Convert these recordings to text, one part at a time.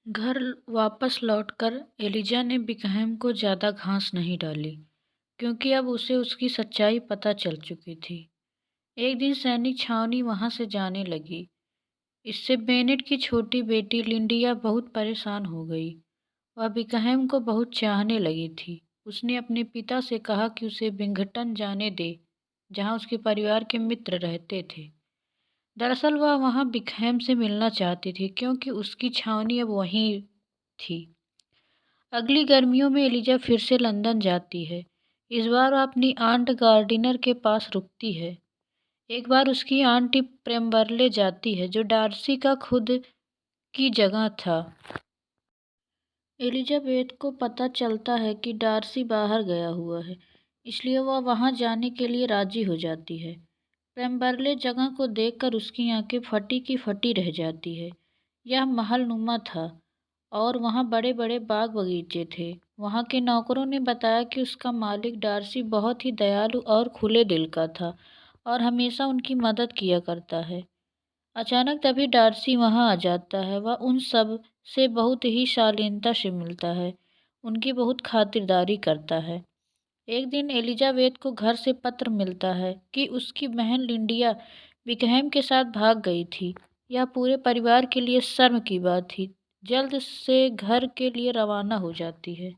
घर वापस लौटकर एलिजा ने बिकहैम को ज़्यादा घास नहीं डाली, क्योंकि अब उसे उसकी सच्चाई पता चल चुकी थी। एक दिन सैनिक छावनी वहाँ से जाने लगी। इससे बेनेट की छोटी बेटी लिंडिया बहुत परेशान हो गई। वह बिकहैम को बहुत चाहने लगी थी। उसने अपने पिता से कहा कि उसे बिंघटन जाने दे, जहाँ उसके परिवार के मित्र रहते थे। दरअसल वह वहाँ बिकहैम से मिलना चाहती थी, क्योंकि उसकी छावनी अब वहीं थी। अगली गर्मियों में एलिजा फिर से लंदन जाती है। इस बार वह अपनी आंट गार्डिनर के पास रुकती है। एक बार उसकी आंटी प्रेमबर्ले जाती है, जो डार्सी का खुद की जगह था। एलिजाबेथ को पता चलता है कि डार्सी बाहर गया हुआ है, इसलिए वह वहां जाने के लिए राजी हो जाती है। प्रेमबर्ले जगह को देखकर उसकी आंखें फटी की फटी रह जाती है। यह महलनुमा था और वहाँ बड़े बड़े बाग बगीचे थे। वहाँ के नौकरों ने बताया कि उसका मालिक डार्सी बहुत ही दयालु और खुले दिल का था और हमेशा उनकी मदद किया करता है। अचानक तभी डार्सी वहाँ आ जाता है। वह उन सब से बहुत ही शालीनता से मिलता है, उनकी बहुत खातिरदारी करता है। एक दिन एलिजाबेथ को घर से पत्र मिलता है कि उसकी बहन लिंडिया बिकहैम के साथ भाग गई थी। यह पूरे परिवार के लिए शर्म की बात थी। जल्द से घर के लिए रवाना हो जाती है।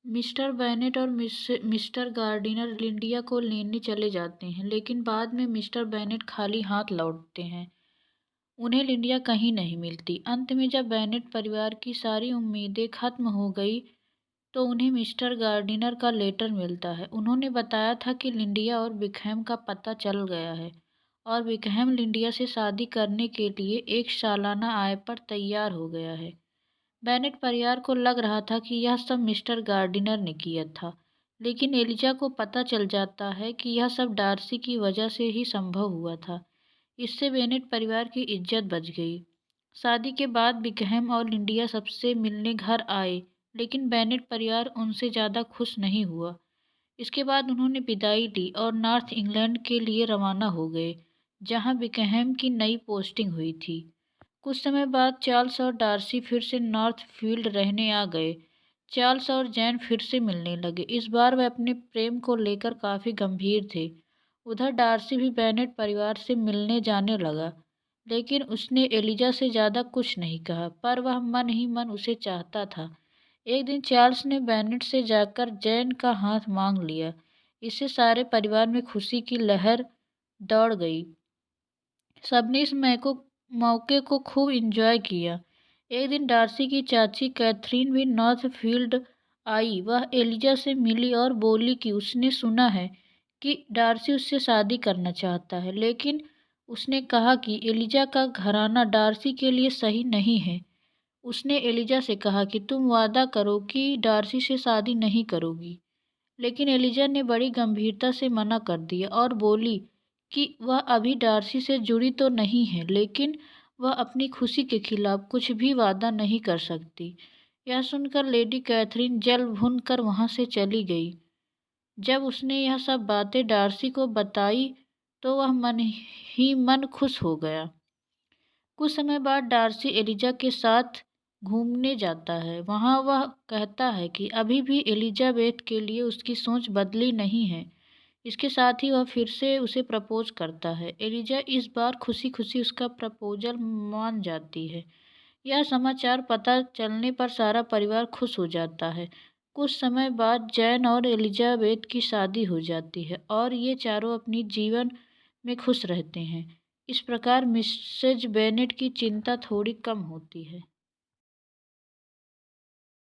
मिस्टर बेनेट और मिस्टर गार्डिनर लिंडिया को लेने चले जाते हैं, लेकिन बाद में मिस्टर बेनेट खाली हाथ लौटते हैं। उन्हें लिंडिया कहीं नहीं मिलती। अंत में जब बेनेट परिवार की सारी उम्मीदें खत्म हो गई, तो उन्हें मिस्टर गार्डिनर का लेटर मिलता है। उन्होंने बताया था कि लिंडिया और बिकहैम का पता चल गया है और बिकहैम लिंडिया से शादी करने के लिए एक सालाना आय पर तैयार हो गया है। बेनेट परिवार को लग रहा था कि यह सब मिस्टर गार्डिनर ने किया था, लेकिन एलिजा को पता चल जाता है कि यह सब डार्सी की वजह से ही संभव हुआ था। इससे बेनेट परिवार की इज्जत बच गई। शादी के बाद बिकहैम और लिंडिया सबसे मिलने घर आए, लेकिन बेनेट परिवार उनसे ज़्यादा खुश नहीं हुआ। इसके बाद उन्होंने विदाई ली और नॉर्थ इंग्लैंड के लिए रवाना हो गए, जहां बिकहैम की नई पोस्टिंग हुई थी। कुछ समय बाद चार्ल्स और डार्सी फिर से नॉर्थफील्ड रहने आ गए। चार्ल्स और जैन फिर से मिलने लगे। इस बार वे अपने प्रेम को लेकर काफ़ी गंभीर थे। उधर डार्सी भी बेनेट परिवार से मिलने जाने लगा, लेकिन उसने एलिजा से ज़्यादा कुछ नहीं कहा, पर वह मन ही मन उसे चाहता था। एक दिन चार्ल्स ने बेनेट से जाकर जैन का हाथ मांग लिया। इससे सारे परिवार में खुशी की लहर दौड़ गई। सबने इस मौके को खूब एंजॉय किया। एक दिन डार्सी की चाची कैथरीन भी नॉर्थफील्ड आई। वह एलिजा से मिली और बोली कि उसने सुना है कि डार्सी उससे शादी करना चाहता है, लेकिन उसने कहा कि एलिजा का घराना डार्सी के लिए सही नहीं है। उसने एलिजा से कहा कि तुम वादा करो कि डार्सी से शादी नहीं करोगी, लेकिन एलिजा ने बड़ी गंभीरता से मना कर दिया और बोली कि वह अभी डार्सी से जुड़ी तो नहीं है, लेकिन वह अपनी खुशी के खिलाफ कुछ भी वादा नहीं कर सकती। यह सुनकर लेडी कैथरीन जल भुन कर वहाँ से चली गई। जब उसने यह सब बातें डार्सी को बताई, तो वह मन ही मन खुश हो गया। कुछ समय बाद डार्सी एलिजा के साथ घूमने जाता है। वहाँ वह कहता है कि अभी भी एलिजाबेथ के लिए उसकी सोच बदली नहीं है। इसके साथ ही वह फिर से उसे प्रपोज करता है। एलिजा इस बार खुशी खुशी उसका प्रपोजल मान जाती है। यह समाचार पता चलने पर सारा परिवार खुश हो जाता है। कुछ समय बाद जैन और एलिजाबेथ की शादी हो जाती है और ये चारों अपनी जीवन में खुश रहते हैं। इस प्रकार मिसेज बेनेट की चिंता थोड़ी कम होती है।